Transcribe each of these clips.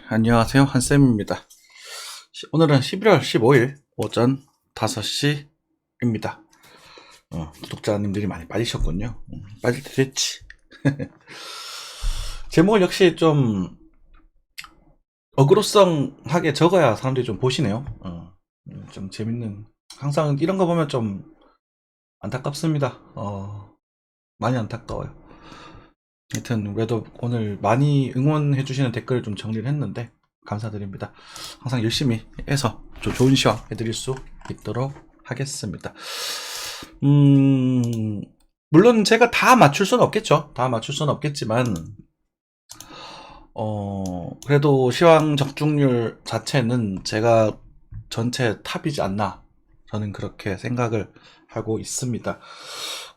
안녕하세요. 한쌤입니다. 오늘은 11월 15일 오전 5시입니다. 구독자님들이 많이 빠지셨군요. 빠질 때 됐지. 제목을 역시 좀 어그로성하게 적어야 사람들이 좀 보시네요. 좀 재밌는, 항상 이런 거 보면 좀 안타깝습니다. 많이 안타까워요. 하여튼 그래도 오늘 많이 응원해주시는 댓글을 좀 정리를 했는데 감사드립니다. 항상 열심히 해서 좀 좋은 시황 해드릴 수 있도록 하겠습니다. 물론 제가 다 맞출 수는 없겠죠. 다 맞출 수는 없겠지만 그래도 시황 적중률 자체는 제가 전체 탑이지 않나, 저는 그렇게 생각을 하고 있습니다.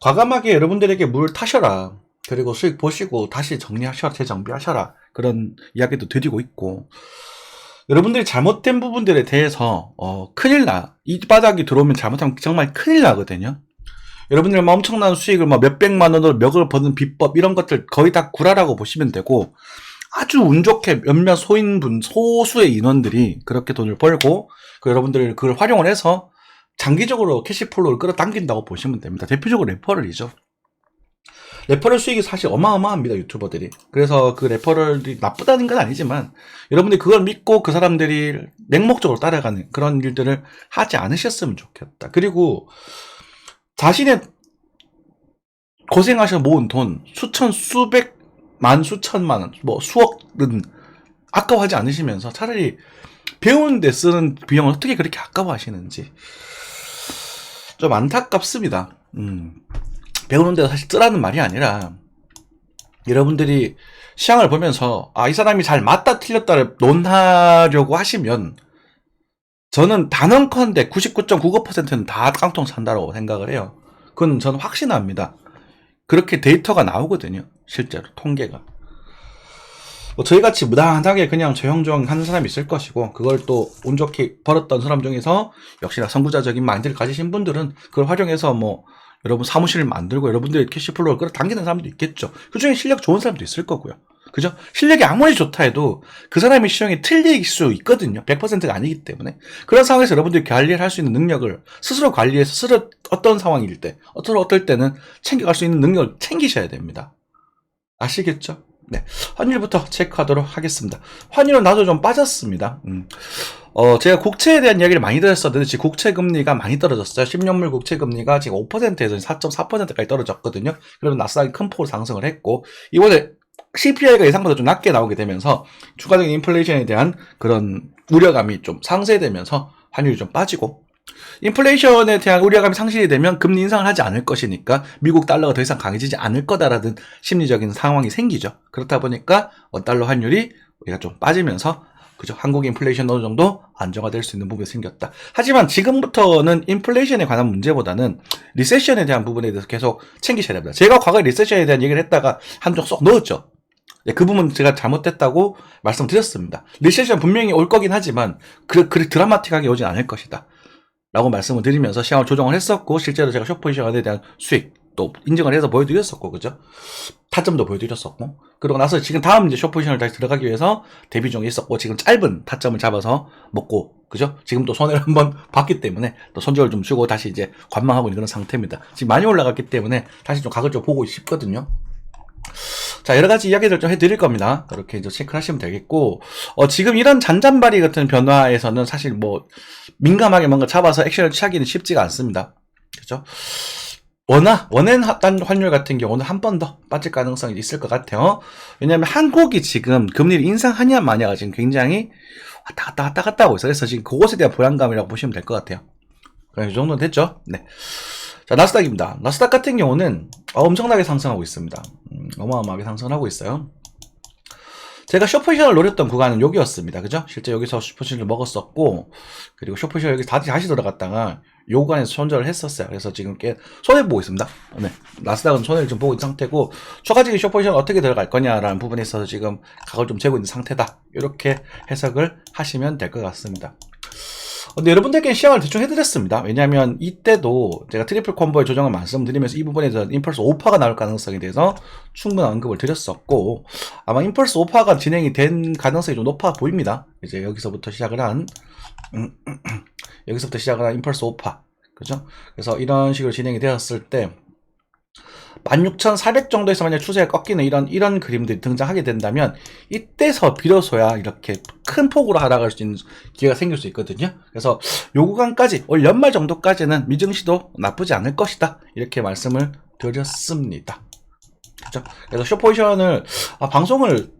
과감하게 여러분들에게 물 타셔라, 그리고 수익 보시고 다시 정리하셔라, 재정비하셔라, 그런 이야기도 드리고 있고, 여러분들이 잘못된 부분들에 대해서 큰일나, 이 바닥이 들어오면 잘못하면 정말 큰일 나거든요. 여러분들 엄청난 수익을 몇백만 원으로 몇을 버는 비법, 이런 것들 거의 다 구라라고 보시면 되고, 아주 운 좋게 몇몇 소인분, 소수의 인원들이 그렇게 돈을 벌고 여러분들 그걸 활용을 해서 장기적으로 캐시플로우를 끌어당긴다고 보시면 됩니다. 대표적으로 레퍼럴이죠. 레퍼럴 수익이 사실 어마어마합니다, 유튜버들이. 그래서 그 레퍼럴이 나쁘다는 건 아니지만 여러분들이 그걸 믿고 그 사람들이 맹목적으로 따라가는 그런 일들을 하지 않으셨으면 좋겠다. 그리고 자신의 고생하셔 모은 돈 수천, 수백 만, 수천만 원, 수억은 아까워하지 않으시면서 차라리 배우는 데 쓰는 비용을 어떻게 그렇게 아까워하시는지 좀 안타깝습니다. 배우는 데도 사실 쓰라는 말이 아니라 여러분들이 시향을 보면서 이 사람이 잘 맞다 틀렸다를 논하려고 하시면 저는 단언컨대 99.99%는 다 깡통 찬다고 생각을 해요. 그건 저는 확신합니다. 그렇게 데이터가 나오거든요, 실제로 통계가. 저희같이 무난하게 그냥 조용조용 하는 사람이 있을 것이고, 그걸 또 운 좋게 벌었던 사람 중에서 역시나 선구자적인 마인드를 가지신 분들은 그걸 활용해서 여러분 사무실을 만들고 여러분들의 캐시플로우를 끌어당기는 사람도 있겠죠. 그 중에 실력 좋은 사람도 있을 거고요. 그죠? 실력이 아무리 좋다 해도 그 사람의 시험이 틀릴 수 있거든요. 100%가 아니기 때문에. 그런 상황에서 여러분들이 관리를 할 수 있는 능력을 스스로 관리해서 스스로 어떤 상황일 때, 어떨 때는 챙겨갈 수 있는 능력을 챙기셔야 됩니다. 아시겠죠? 네. 환율부터 체크하도록 하겠습니다. 환율은 나도 좀 빠졌습니다. 제가 국채에 대한 이야기를 많이 드렸었는데 지금 국채 금리가 많이 떨어졌어요. 10년물 국채 금리가 지금 5%에서 4.4%까지 떨어졌거든요. 그러면 나스닥이 큰 폭으로 상승을 했고, 이번에 CPI가 예상보다 좀 낮게 나오게 되면서 추가적인 인플레이션에 대한 그런 우려감이 좀 상쇄되면서 환율이 좀 빠지고, 인플레이션에 대한 우려감이 상실이 되면 금리 인상을 하지 않을 것이니까 미국 달러가 더 이상 강해지지 않을 거다라는 심리적인 상황이 생기죠. 그렇다 보니까 원달러 환율이 우리가 좀 빠지면서, 그죠, 한국 인플레이션 어느 정도 안정화될 수 있는 부분이 생겼다. 하지만 지금부터는 인플레이션에 관한 문제보다는 리세션에 대한 부분에 대해서 계속 챙기셔야 됩니다. 제가 과거에 리세션에 대한 얘기를 했다가 한쪽 쏙 넣었죠. 그 부분 제가 잘못됐다고 말씀드렸습니다. 리세션 분명히 올 거긴 하지만 그렇게 드라마틱하게 오진 않을 것이다 라고 말씀을 드리면서 시황을 조정을 했었고, 실제로 제가 숏포지션에 대한 수익 또 인증을 해서 보여드렸었고, 그죠? 타점도 보여드렸었고, 그러고 나서 지금 다음 이제 숏포지션을 다시 들어가기 위해서 대비 중에 있었고, 지금 짧은 타점을 잡아서 먹고, 그죠? 지금 또 손해를 한번 봤기 때문에 또 손절을 좀 주고 다시 이제 관망하고 있는 그런 상태입니다. 지금 많이 올라갔기 때문에 다시 좀 각을 좀 보고 싶거든요. 자, 여러 가지 이야기들 좀 해드릴 겁니다. 그렇게 이제 체크를 하시면 되겠고, 지금 이런 잔잔바리 같은 변화에서는 사실 민감하게 뭔가 잡아서 액션을 취하기는 쉽지가 않습니다. 그죠? 원엔 환율 같은 경우는 한 번 더 빠질 가능성이 있을 것 같아요. 왜냐면 한국이 지금 금리를 인상하냐 마냐가 지금 굉장히 왔다 갔다 하고 있어요. 그래서 지금 그것에 대한 불안감이라고 보시면 될 것 같아요. 그럼 이 정도는 됐죠? 네. 자, 나스닥입니다. 나스닥 같은 경우는 엄청나게 상승하고 있습니다. 어마어마하게 상승하고 있어요. 제가 숏포지션을 노렸던 구간은 여기였습니다. 그죠? 실제 여기서 숏포지션을 먹었었고, 그리고 숏포지션 여기 다시 들어갔다가 요 구간에서 손절을 했었어요. 그래서 지금 손해보고 있습니다. 네. 나스닥은 손해를 좀 보고 있는 상태고, 추가적인 숏포지션 어떻게 들어갈 거냐라는 부분에 있어서 지금 각을 좀 재고 있는 상태다, 이렇게 해석을 하시면 될 것 같습니다. 근데 여러분들께 시향을 대충 해드렸습니다. 왜냐하면 이때도 제가 트리플 콤보의 조정을 말씀드리면서 이 부분에 대해서 임펄스 오파가 나올 가능성에 대해서 충분한 언급을 드렸었고, 아마 임펄스 오파가 진행이 된 가능성이 좀 높아 보입니다. 이제 여기서부터 시작을 한 임펄스 오파, 그죠? 그래서 이런 식으로 진행이 되었을 때 16,400 정도에서 만약 추세가 꺾이는 이런 그림들이 등장하게 된다면 이때서 비로소야 이렇게 큰 폭으로 하락할 수 있는 기회가 생길 수 있거든요. 그래서 요 구간까지 올 연말 정도까지는 미증시도 나쁘지 않을 것이다, 이렇게 말씀을 드렸습니다. 그렇죠? 그래서 숏포지션을 방송을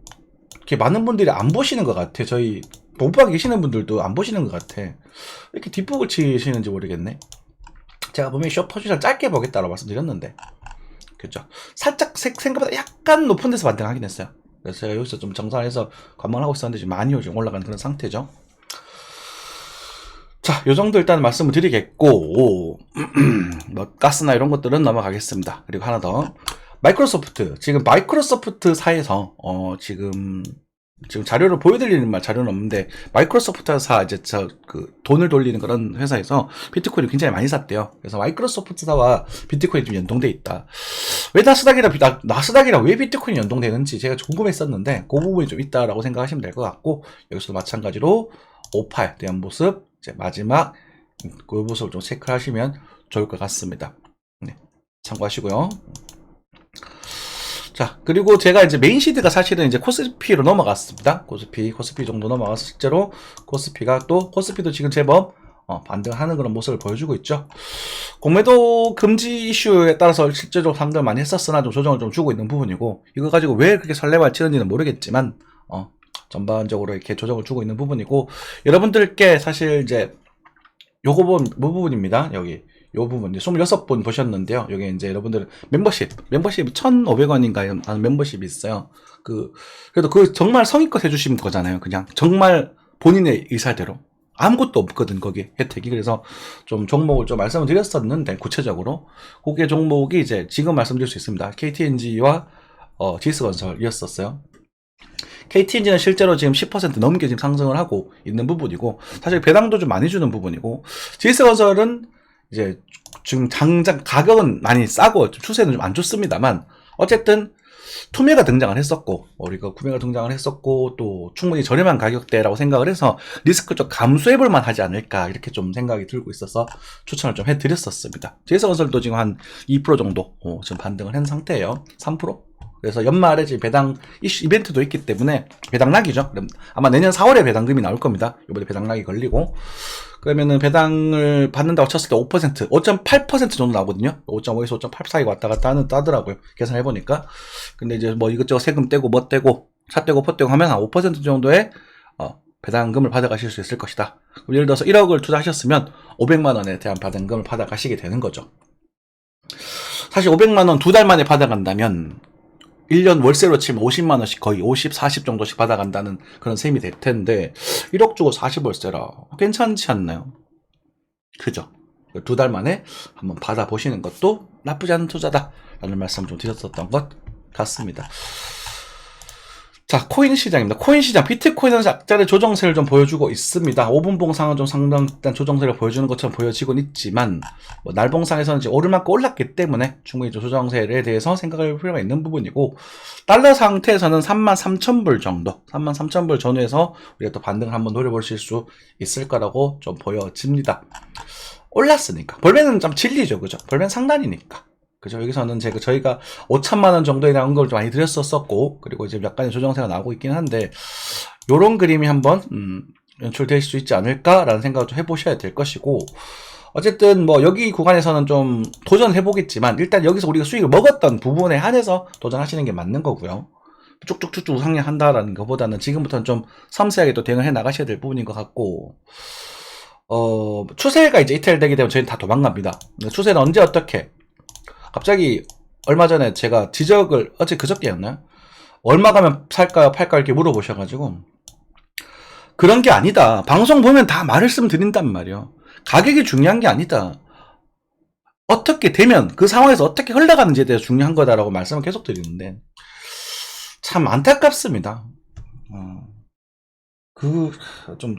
이렇게 많은 분들이 안 보시는 것 같아. 저희 오빠 계시는 분들도 안 보시는 것 같아. 왜 이렇게 뒷북을 치시는지 모르겠네. 제가 분명히 숏포지션 짧게 보겠다고 말씀드렸는데, 그죠? 살짝 생각보다 약간 높은 데서 반등하긴 했어요. 그래서 제가 여기서 좀 정산해서 관망하고 있었는데 지금 많이 지금 올라가는 그런 상태죠. 자, 요 정도 일단 말씀을 드리겠고, 뭐 가스나 이런 것들은 넘어가겠습니다. 그리고 하나 더, 마이크로소프트. 지금 마이크로소프트사에서 지금 자료를 보여드리는 자료는 없는데, 마이크로소프트사 이제 돈을 돌리는 그런 회사에서 비트코인을 굉장히 많이 샀대요. 그래서 마이크로소프트사와 비트코인이 좀 연동돼 있다. 왜 나스닥이랑 왜 비트코인이 연동되는지 제가 궁금했었는데, 그 부분이 좀 있다라고 생각하시면 될 것 같고, 여기서도 마찬가지로 오파에 대한 모습, 이제 마지막 그 모습을 좀 체크하시면 좋을 것 같습니다. 네, 참고하시고요. 자, 그리고 제가 이제 메인 시드가 사실은 이제 코스피로 넘어갔습니다. 코스피 정도 넘어가서 실제로 코스피도 지금 제법 반등하는 그런 모습을 보여주고 있죠. 공매도 금지 이슈에 따라서 실제로 상승을 많이 했었으나 좀 조정을 좀 주고 있는 부분이고, 이거 가지고 왜 그렇게 설레발 치는지는 모르겠지만 전반적으로 이렇게 조정을 주고 있는 부분이고, 여러분들께 사실 이제 요거 뭐 부분입니다. 여기 요 부분 이제 26분 보셨는데요. 여기 이제 여러분들 멤버십이 1,500원인가 하는 멤버십이 있어요. 그래도 정말 성의껏 해주시는 거잖아요. 그냥 정말 본인의 의사대로 아무것도 없거든 거기 혜택이. 그래서 좀 종목을 좀 말씀을 드렸었는데, 구체적으로 그게 종목이 이제 지금 말씀드릴 수 있습니다. KTNG와 GS건설이었었어요. KTNG는 실제로 지금 10% 넘게 지금 상승을 하고 있는 부분이고, 사실 배당도 좀 많이 주는 부분이고, GS건설은 이제 지금 당장 가격은 많이 싸고 추세는 좀 안 좋습니다만, 어쨌든 투매가 등장을 했었고, 우리가 구매가 등장을 했었고, 또 충분히 저렴한 가격대라고 생각을 해서 리스크 좀 감수해볼 만하지 않을까, 이렇게 좀 생각이 들고 있어서 추천을 좀 해드렸었습니다. GS건설도 지금 한 2% 정도 지금 반등을 한 상태예요. 3%? 그래서 연말에 지금 배당 이벤트도 있기 때문에 배당락이죠. 그럼 아마 내년 4월에 배당금이 나올 겁니다. 이번에 배당락이 걸리고, 그러면은 배당을 받는다고 쳤을 때 5%, 5.8% 정도 나오거든요. 5.5에서 5.8 사이가 왔다 갔다 따더라고요. 계산해보니까. 근데 이제 뭐 이것저것 세금 떼고 뭐 떼고 차 떼고 포 떼고 하면 한 5% 정도의 배당금을 받아가실 수 있을 것이다. 예를 들어서 1억을 투자하셨으면 500만원에 대한 배당금을 받아가시게 되는 거죠. 사실 500만원 2달 만에 받아간다면 1년 월세로 치면 50만원씩 거의 50, 40 정도씩 받아간다는 그런 셈이 될 텐데, 1억 주고 40월세라 괜찮지 않나요? 그죠? 2달 만에 한번 받아보시는 것도 나쁘지 않은 투자다 라는 말씀 좀 드렸었던 것 같습니다. 자, 코인 시장입니다. 코인 시장, 비트코인은 약간의 조정세를 좀 보여주고 있습니다. 5분 봉상은 좀 상당한 조정세를 보여주는 것처럼 보여지곤 있지만, 날봉상에서는 이제 오를 만큼 올랐기 때문에 충분히 조정세에 대해서 생각할 필요가 있는 부분이고, 달러 상태에서는 33,000불 정도, 33,000불 전후에서 우리가 또 반등을 한번 노려보실 수 있을 거라고 좀 보여집니다. 올랐으니까. 벌매는 좀 진리죠, 그죠? 벌매는 상단이니까. 그죠? 여기서는 저희가 5천만원 정도에 대한 걸 좀 많이 드렸었고, 그리고 이제 약간의 조정세가 나오고 있긴 한데, 요런 그림이 한번, 연출될 수 있지 않을까라는 생각을 좀 해보셔야 될 것이고, 어쨌든 뭐 여기 구간에서는 좀 도전해보겠지만, 일단 여기서 우리가 수익을 먹었던 부분에 한해서 도전하시는 게 맞는 거고요. 쭉쭉쭉쭉 상향한다라는 것보다는 지금부터는 좀 섬세하게 또 대응을 해 나가셔야 될 부분인 것 같고, 추세가 이제 이탈되게 되면 저희는 다 도망갑니다. 추세는 언제 어떻게, 갑자기 얼마 전에 제가 지적을 그저께였나요? 얼마 가면 살까요 팔까요 이렇게 물어보셔가지고, 그런 게 아니다. 방송 보면 다 말씀드린단 말이에요. 가격이 중요한 게 아니다. 어떻게 되면 그 상황에서 어떻게 흘러가는지에 대해서 중요한 거다라고 말씀을 계속 드리는데, 참 안타깝습니다.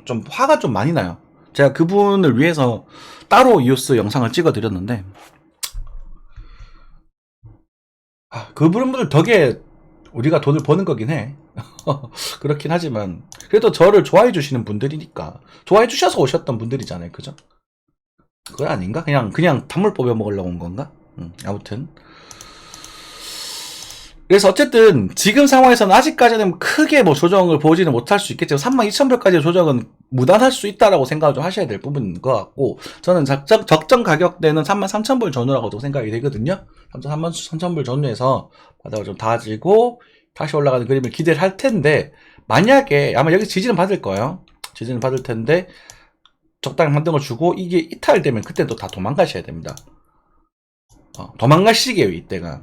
좀 화가 좀 많이 나요. 제가 그분을 위해서 따로 이오스 영상을 찍어 드렸는데, 그분들 덕에 우리가 돈을 버는 거긴 해. 그렇긴 하지만 그래도 저를 좋아해 주시는 분들이니까, 좋아해 주셔서 오셨던 분들이잖아요, 그죠? 그건 아닌가? 그냥 단물 뽑아 먹으려고 온 건가? 아무튼 그래서 어쨌든 지금 상황에서는 아직까지는 크게 뭐 조정을 보지는 못할 수 있겠지만 32,000불까지의 조정은 무난할 수 있다라고 생각을 좀 하셔야 될 부분인 것 같고, 저는 적정 가격대는 33,000불 전후라고 생각이 되거든요. 33,000불 전후에서 바닥을 좀 다지고 다시 올라가는 그림을 기대를 할 텐데, 만약에 아마 여기 지지는 받을 거예요. 지지는 받을 텐데 적당히 반등을 주고 이게 이탈되면 그때 또 다 도망가셔야 됩니다. 도망갈 시기예요, 이때가.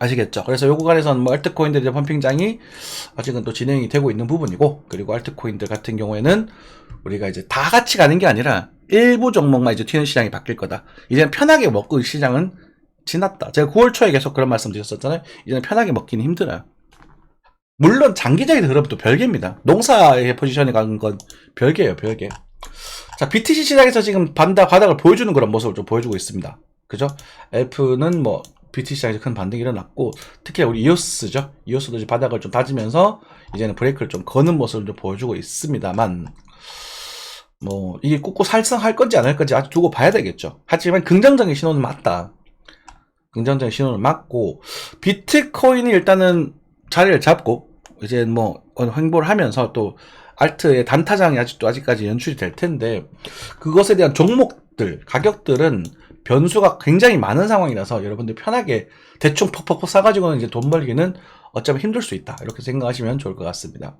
아시겠죠? 그래서 요 구간에서는 뭐 알트코인들의 펌핑장이 아직은 또 진행이 되고 있는 부분이고, 그리고 알트코인들 같은 경우에는 우리가 이제 다 같이 가는 게 아니라 일부 종목만 이제 튀는 시장이 바뀔 거다. 이제는 편하게 먹고 시장은 지났다. 제가 9월 초에 계속 그런 말씀 드렸었잖아요. 이제는 편하게 먹기는 힘들어요. 물론 장기적인 흐름은 또 별개입니다. 농사의 포지션에 가는 건 별개예요, 별개. 자, BTC 시장에서 지금 바닥을 보여주는 그런 모습을 좀 보여주고 있습니다. 그죠? F는 뭐 BTC 시장에서 큰 반등이 일어났고, 특히 우리 이오스죠. 이오스도 이제 바닥을 좀 다지면서 이제는 브레이크를 좀 거는 모습을 좀 보여주고 있습니다만, 뭐 이게 꾹꾹 살성할 건지 안 할 건지 아직 두고 봐야 되겠죠. 하지만 긍정적인 신호는 맞다. 긍정적인 신호는 맞고, 비트코인이 일단은 자리를 잡고 이제 뭐 횡보를 하면서 또 알트의 단타장이 아직까지 연출이 될 텐데, 그것에 대한 종목들, 가격들은 변수가 굉장히 많은 상황이라서 여러분들 편하게 대충 퍽퍽퍽 사가지고는 이제 돈 벌기는 어쩌면 힘들 수 있다, 이렇게 생각하시면 좋을 것 같습니다.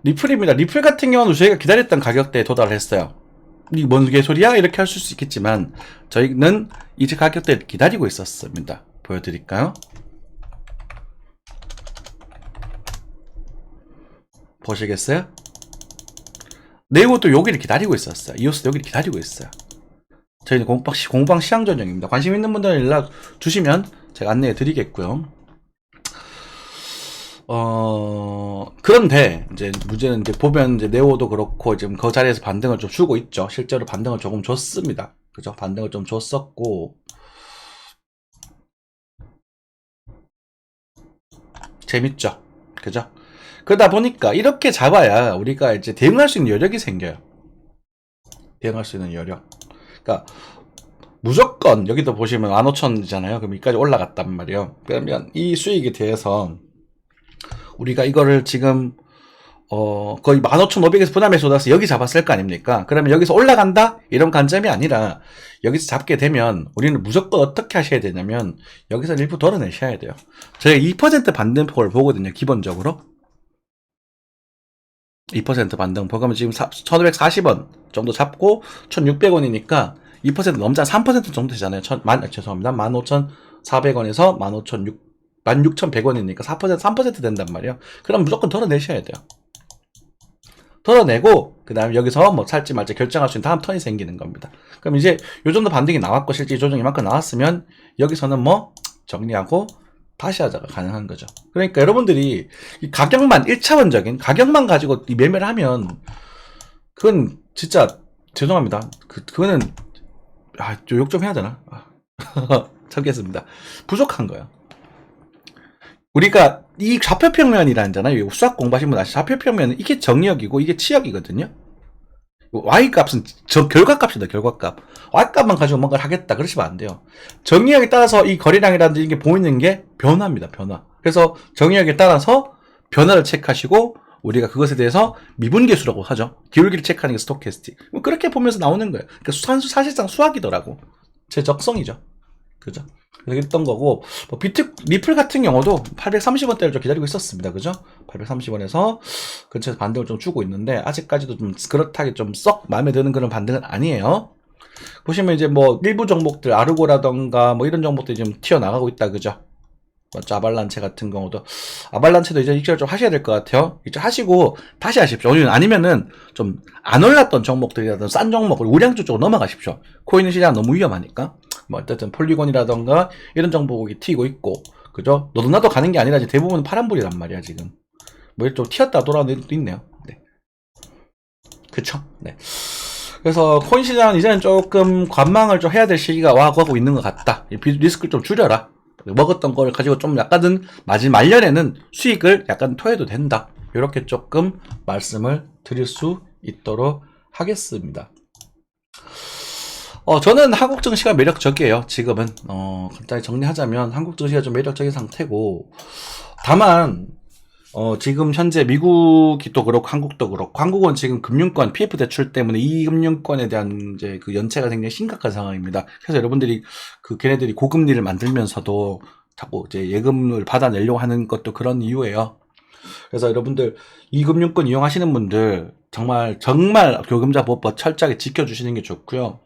리플입니다. 리플 같은 경우는 저희가 기다렸던 가격대에 도달했어요. 이게 뭔 개소리야? 이렇게 하실 수 있겠지만 저희는 이제 가격대를 기다리고 있었습니다. 보여드릴까요? 보시겠어요? 네이버도 여기를 기다리고 있었어요. 이오스도 여기를 기다리고 있어요. 저희는 공방 시장 전형입니다. 관심 있는 분들은 연락 주시면 제가 안내해 드리겠고요. 그런데 이제 문제는 이제 보면 이제 네오도 그렇고 지금 그 자리에서 반등을 좀 주고 있죠. 실제로 반등을 조금 줬습니다. 그죠? 반등을 좀 줬었고, 재밌죠. 그죠? 그러다 보니까 이렇게 잡아야 우리가 이제 대응할 수 있는 여력이 생겨요. 대응할 수 있는 여력. 그러니까 무조건 여기도 보시면 15,000이잖아요. 그럼 여기까지 올라갔단 말이에요. 그러면 이 수익에 대해서 우리가 이거를 지금 거의 15,500에서 부담에 쏟아서 여기 잡았을 거 아닙니까? 그러면 여기서 올라간다? 이런 관점이 아니라 여기서 잡게 되면 우리는 무조건 어떻게 하셔야 되냐면 여기서 일부 덜어내셔야 돼요. 저희가 2% 반등폭을 보거든요, 기본적으로. 2% 반등폭 하면 지금 1,540원 정도 잡고 1,600원이니까 2% 넘자 3% 정도 되잖아요. 죄송합니다. 15,400원에서 16,100원이니까 4%, 3% 된단 말이에요. 그럼 무조건 덜어내셔야 돼요. 덜어내고 그 다음에 여기서 뭐 살지 말지 결정할 수 있는 다음 턴이 생기는 겁니다. 그럼 이제 요 정도 반등이 나왔고 실제 조정이 이만큼 나왔으면 여기서는 뭐 정리하고 다시 하자가 가능한 거죠. 그러니까 여러분들이 이 가격만 1차원적인 가격만 가지고 이 매매를 하면 그건 진짜 죄송합니다. 그거는 욕 좀 해야 되나? 참겠습니다. 부족한 거예요. 우리가 이 좌표평면이라잖아요. 수학 공부하신 분 아시죠? 좌표평면은 이게 정역이고 이게 치역이거든요. Y값은 결과값이다, 결과값. Y값만 가지고 뭔가를 하겠다, 그러시면 안 돼요. 정의역에 따라서 이 거래량이라든지 이게 보이는 게 변화입니다, 변화. 그래서 정의역에 따라서 변화를 체크하시고 우리가 그것에 대해서 미분계수라고 하죠. 기울기를 체크하는 게 스토캐스틱. 그렇게 보면서 나오는 거예요. 그러니까 사실상 수학이더라고. 제 적성이죠. 그죠? 그랬던 거고, 뭐 리플 같은 경우도 830원대를 좀 기다리고 있었습니다. 그죠? 830원에서 근처에서 반등을 좀 주고 있는데, 아직까지도 좀 그렇다게 좀 썩 마음에 드는 그런 반등은 아니에요. 보시면 이제 뭐 일부 종목들, 아르고라던가 뭐 이런 종목들이 좀 튀어나가고 있다. 그죠? 맞죠? 아발란체 같은 경우도. 아발란체도 이제 익절 좀 하셔야 될 것 같아요. 익절 하시고 다시 하십시오. 아니면은 좀 안 올랐던 종목들이라든 싼 종목을 우량주 쪽으로 넘어가십시오. 코인 시장 너무 위험하니까. 뭐 어쨌든 폴리곤이라던가 이런 종목이 튀고 있고, 그죠? 너도 나도 가는 게 아니라 대부분 파란불이란 말이야 지금. 뭐 좀 튀었다 돌아오는 애들도 있네요. 네. 그쵸? 네. 그래서 코인 시장은 이제는 조금 관망을 좀 해야 될 시기가 와가고 있는 것 같다. 리스크를 좀 줄여라. 먹었던 걸 가지고 좀 약간은 말년에는 수익을 약간 토해도 된다. 이렇게 조금 말씀을 드릴 수 있도록 하겠습니다. 저는 한국 증시가 매력적이에요. 지금은 간단히 정리하자면 한국 증시가 좀 매력적인 상태고, 다만 지금 현재 미국이 또 그렇고 한국도 그렇고, 한국은 지금 금융권 PF 대출 때문에 이 금융권에 대한 이제 그 연체가 굉장히 심각한 상황입니다. 그래서 여러분들이 걔네들이 고금리를 만들면서도 자꾸 이제 예금을 받아내려고 하는 것도 그런 이유예요. 그래서 여러분들 이 금융권 이용하시는 분들 정말 교금자 보호법 철저하게 지켜주시는 게 좋고요.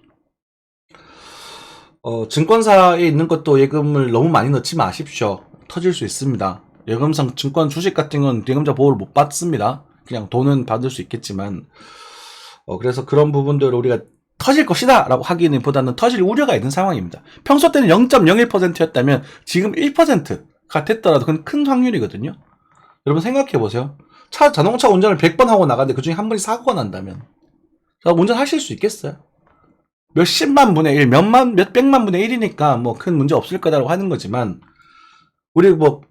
증권사에 있는 것도 예금을 너무 많이 넣지 마십시오. 터질 수 있습니다. 예금상 증권 주식 같은 건 예금자 보호를 못 받습니다. 그냥 돈은 받을 수 있겠지만, 그래서 그런 부분들을 우리가 터질 것이다 라고 하기보다는 터질 우려가 있는 상황입니다. 평소 때는 0.01%였다면 지금 1%가 됐더라도 그건 큰 확률이거든요. 여러분 생각해보세요. 자동차 운전을 100번 하고 나가는데 그 중에 한 번이 사고가 난다면 운전하실 수 있겠어요? 몇십만 분의 1, 몇백만 분의 1이니까 뭐 큰 문제 없을 거다라고 하는 거지만, 우리 뭐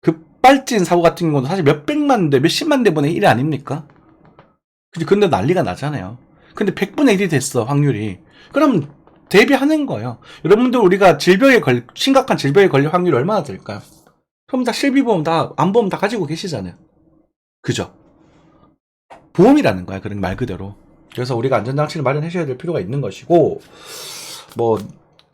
급발진 사고 같은 경우는 사실 몇백만 대, 몇십만 대 분의 1이 아닙니까? 근데 난리가 나잖아요. 근데 100분의 1이 됐어, 확률이. 그럼 대비하는 거예요. 여러분들 우리가 심각한 질병에 걸릴 확률이 얼마나 될까요? 그럼 다 실비보험 암보험 다 가지고 계시잖아요. 그죠? 보험이라는 거야, 그런 말 그대로. 그래서 우리가 안전장치를 마련하셔야 될 필요가 있는 것이고, 뭐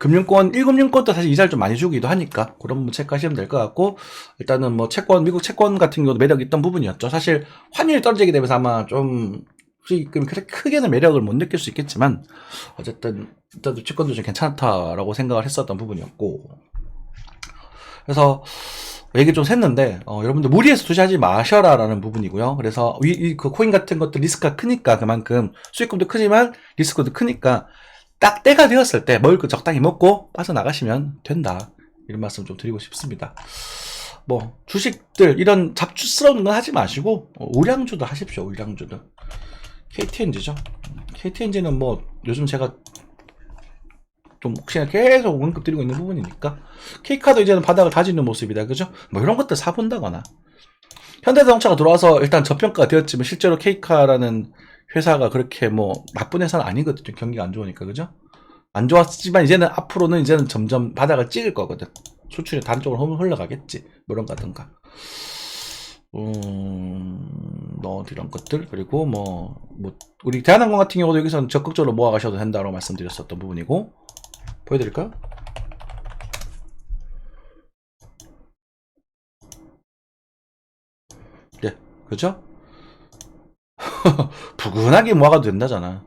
1금융권도 사실 이자를 좀 많이 주기도 하니까 그런 부분 체크하시면 될 것 같고, 일단은 뭐 미국 채권 같은 경우도 매력이 있던 부분이었죠. 사실 환율이 떨어지게 되면서 아마 좀 수익금이 그렇게 크게는 매력을 못 느낄 수 있겠지만, 어쨌든 일단 채권도 좀 괜찮다라고 생각을 했었던 부분이었고, 그래서 얘기 좀 샜는데, 여러분들 무리해서 투자하지 마셔라라는 부분이고요. 그래서 그 코인 같은 것도 리스크가 크니까 그만큼 수익금도 크지만 리스크도 크니까 딱 때가 되었을 때 먹을 거 적당히 먹고 빠져나가시면 된다. 이런 말씀 좀 드리고 싶습니다. 뭐 주식들 이런 잡주스러운 건 하지 마시고 우량주도 하십시오. 우량주도. KTNG죠. KTNG는 뭐 요즘 제가 좀 혹시나 계속 언급드리고 있는 부분이니까, K카도 이제는 바닥을 다지는 모습이다. 그죠? 뭐 이런 것들 사본다거나. 현대자동차가 들어와서 일단 저평가가 되었지만 실제로 K카라는 회사가 그렇게 뭐 나쁜 회사는 아니거든요. 경기가 안 좋으니까. 그죠? 안 좋았지만 앞으로는 점점 바닥을 찍을 거거든. 수출이 다른 쪽으로 흘러가겠지. 뭐 이런 거든가. 뭐 이런 것들. 그리고 뭐 우리 대한항공 같은 경우도 여기서는 적극적으로 모아가셔도 된다고 말씀드렸었던 부분이고, 보여드릴까요? 예, 그죠? 부근하게 모아가도 된다잖아.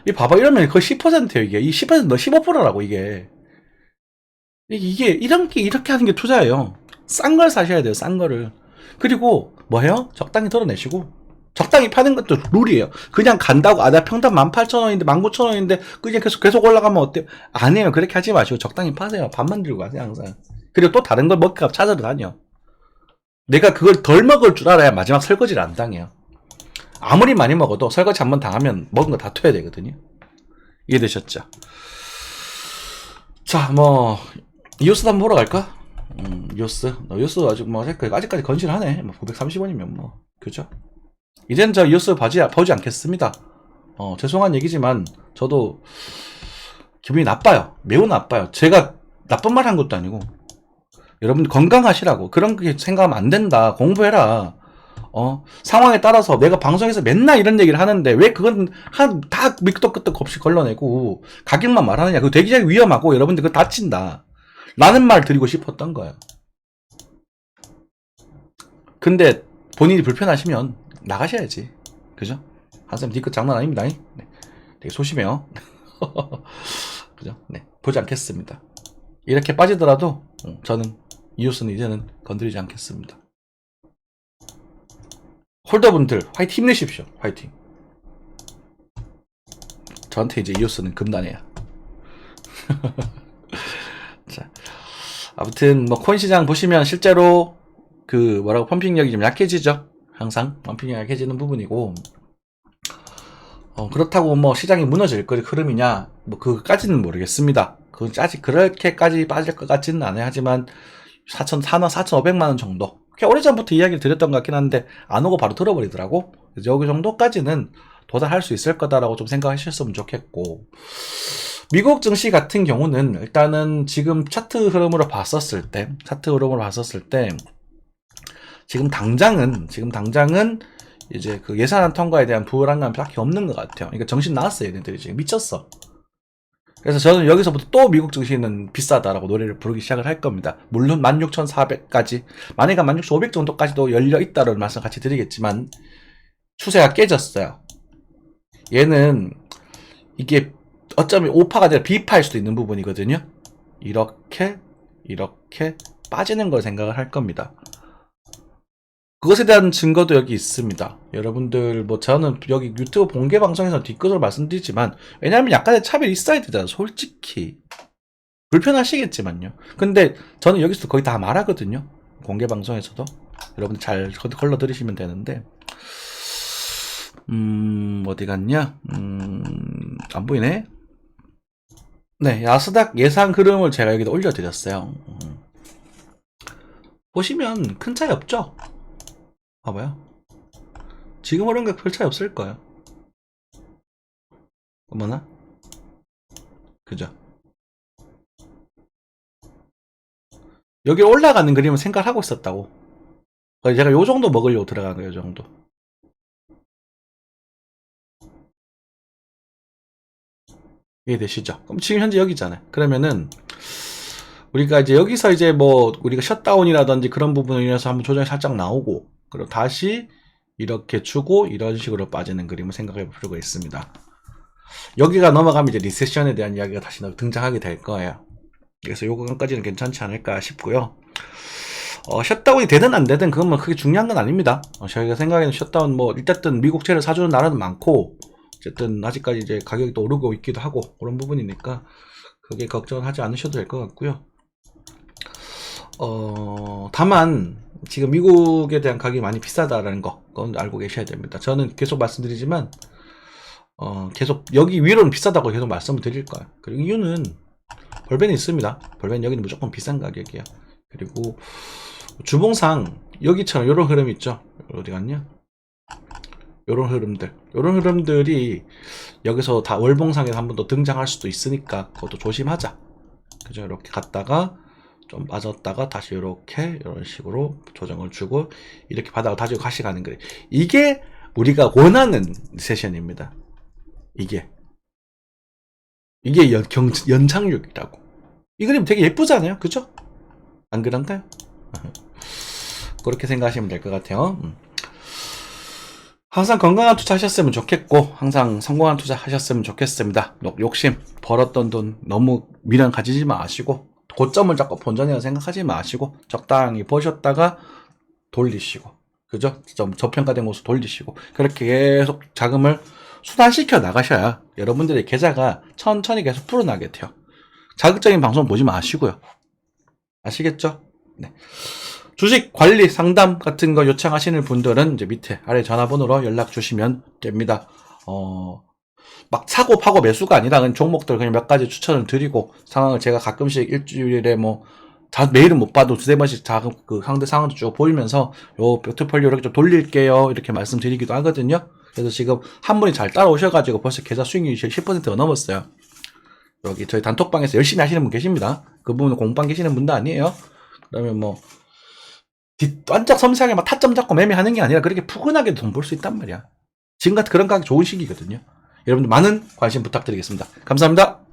이 봐봐, 이러면 거의 10%예요, 이게. 이 10% 너 15%라고, 이게. 이게, 이렇게 하는 게 투자예요. 싼 걸 사셔야 돼요, 싼 거를. 그리고, 뭐 해요? 적당히 덜어내시고. 적당히 파는 것도 룰이에요. 그냥 간다고, 나 평당 18,000원인데, 19,000원인데, 그냥 계속 올라가면 어때요? 안 해요. 그렇게 하지 마시고, 적당히 파세요. 밥만 들고 가세요, 항상. 그리고 또 다른 걸 먹기가 찾아러 다녀. 내가 그걸 덜 먹을 줄 알아야 마지막 설거지를 안 당해요. 아무리 많이 먹어도 설거지 한번 당하면 먹은 거 다 토해야 되거든요. 이해되셨죠? 자, 뭐, 이오스 한번 보러 갈까? 이오스 아직 아직까지 건실하네. 뭐, 930원이면 뭐, 그죠? 이젠 저 이오스 보지 않겠습니다. 죄송한 얘기지만, 저도 기분이 나빠요. 매우 나빠요. 제가 나쁜 말 한 것도 아니고, 여러분 건강하시라고. 그런 게 생각하면 안 된다. 공부해라. 상황에 따라서 내가 방송에서 맨날 이런 얘기를 하는데 왜 그건 다 밑도끝도 없이 걸러내고 가격만 말하느냐. 그거 되게 위험하고 여러분들 그거 다친다 라는 말 드리고 싶었던 거예요. 근데 본인이 불편하시면 나가셔야지. 그죠? 한쌤 뒤끝 장난 아닙니다. 네. 되게 소심해요. 그죠? 네. 보지 않겠습니다. 이렇게 빠지더라도 저는 이웃은 이제는 건드리지 않겠습니다. 홀더분들 화이팅 힘내십시오. 화이팅. 저한테 이제 이웃은 금단이에요. 자, 아무튼 뭐 코인 시장 보시면 실제로 뭐라고 펌핑력이 좀 약해지죠. 항상 펌핑력이 약해지는 부분이고, 그렇다고 뭐 시장이 무너질 흐름이냐, 뭐 그까지는 모르겠습니다. 그건 아직 그렇게까지 빠질 것 같지는 않아요. 하지만 4,500만 원 정도. 꽤 오래전부터 이야기를 드렸던 것 같긴 한데 안 오고 바로 들어버리더라고. 그래서 여기 정도까지는 도달할 수 있을 거다라고 좀 생각하셨으면 좋겠고, 미국 증시 같은 경우는 일단은 지금 차트 흐름으로 봤었을 때 지금 당장은 이제 그 예산안 통과에 대한 불안감이 딱히 없는 것 같아요. 그러니까 정신 나갔어요. 얘네들이 지금 미쳤어. 그래서 저는 여기서부터 또 미국 증시는 비싸다라고 노래를 부르기 시작을 할 겁니다. 물론 16,400까지, 만약에 16,500 정도까지도 열려 있다는 말씀 같이 드리겠지만 추세가 깨졌어요. 얘는 이게 어쩌면 오파가 아니라 비파일 수도 있는 부분이거든요. 이렇게 빠지는 걸 생각을 할 겁니다. 그것에 대한 증거도 여기 있습니다. 여러분들 뭐 저는 여기 유튜브 공개 방송에서 뒷것으로 말씀드리지만, 왜냐하면 약간의 차별이 있어야 되잖아. 솔직히 불편하시겠지만요. 근데 저는 여기서 거의 다 말하거든요. 공개 방송에서도 여러분들 잘 걸러 들으시면 되는데, 어디 갔냐? 안 보이네. 네, 나스닥 예상 흐름을 제가 여기다 올려드렸어요. 보시면 큰 차이 없죠? 봐봐요. 지금 흐름과 별 차이 없을 거예요. 어머나? 그죠? 여기 올라가는 그림을 생각하고 있었다고. 제가 요 정도 먹으려고 들어간 거예요, 요 정도. 이해되시죠? 그럼 지금 현재 여기잖아요. 그러면은 우리가 이제 여기서 이제 뭐 우리가 셧다운이라든지 그런 부분을 인해서 한번 조정이 살짝 나오고, 그리고 다시 이렇게 주고 이런 식으로 빠지는 그림을 생각해 볼 필요가 있습니다. 여기가 넘어가면 이제 리세션에 대한 이야기가 다시 등장하게 될 거예요. 그래서 요거까지는 괜찮지 않을까 싶고요. 셧다운이 되든 안 되든 그건 뭐 크게 중요한 건 아닙니다. 저희가 생각에는 셧다운 뭐 일단 미국채를 사주는 나라는 많고, 어쨌든 아직까지 이제 가격이 또 오르고 있기도 하고 그런 부분이니까 그게 걱정을 하지 않으셔도 될 것 같고요. 다만 지금 미국에 대한 가격이 많이 비싸다라는 거, 그건 알고 계셔야 됩니다. 저는 계속 말씀드리지만 계속 여기 위로는 비싸다고 계속 말씀을 드릴 거예요. 그리고 이유는 벌벤이 있습니다. 벌벤 여기는 무조건 비싼 가격이에요. 그리고 주봉상 여기처럼 이런 흐름이 있죠. 어디 갔냐? 요런 흐름들이 여기서 다 월봉상에서 한 번 더 등장할 수도 있으니까 그것도 조심하자. 그죠? 이렇게 갔다가 좀 빠졌다가 다시 이렇게 이런 식으로 조정을 주고 이렇게 바닥을 다지고 다시 가는 거예요. 이게 우리가 원하는 세션입니다. 이게 연착륙이라고. 이 그림 되게 예쁘잖아요, 그죠? 안 그런가요? 그렇게 생각하시면 될 것 같아요. 항상 건강한 투자 하셨으면 좋겠고, 항상 성공한 투자 하셨으면 좋겠습니다. 욕심, 벌었던 돈 너무 미련 가지지 마시고, 고점을 잡고 본전이라고 생각하지 마시고, 적당히 버셨다가 돌리시고, 그죠? 좀 저평가된 곳으로 돌리시고, 그렇게 계속 자금을 순환시켜 나가셔야 여러분들의 계좌가 천천히 계속 풀어나게 돼요. 자극적인 방송 보지 마시고요. 아시겠죠? 네. 주식 관리 상담 같은 거 요청하시는 분들은 이제 밑에 아래 전화번호로 연락 주시면 됩니다. 막 사고 파고 매수가 아니라 그냥 종목들 그냥 몇 가지 추천을 드리고, 상황을 제가 가끔씩 일주일에 뭐 매일은 못 봐도 두세 번씩 작은 그 상대 상황도 쭉 보이면서 요 포트폴리오 이렇게 좀 돌릴게요 이렇게 말씀드리기도 하거든요. 그래서 지금 한 분이 잘 따라오셔가지고 벌써 계좌 수익률이 10%가 넘었어요. 여기 저희 단톡방에서 열심히 하시는 분 계십니다. 그 부분은 공방 계시는 분도 아니에요. 그러면 뭐 완짝 섬세하게 막 타점 잡고 매매하는 게 아니라 그렇게 푸근하게 돈 벌 수 있단 말이야. 지금 같은 그런 가격 좋은 시기거든요. 여러분들 많은 관심 부탁드리겠습니다. 감사합니다.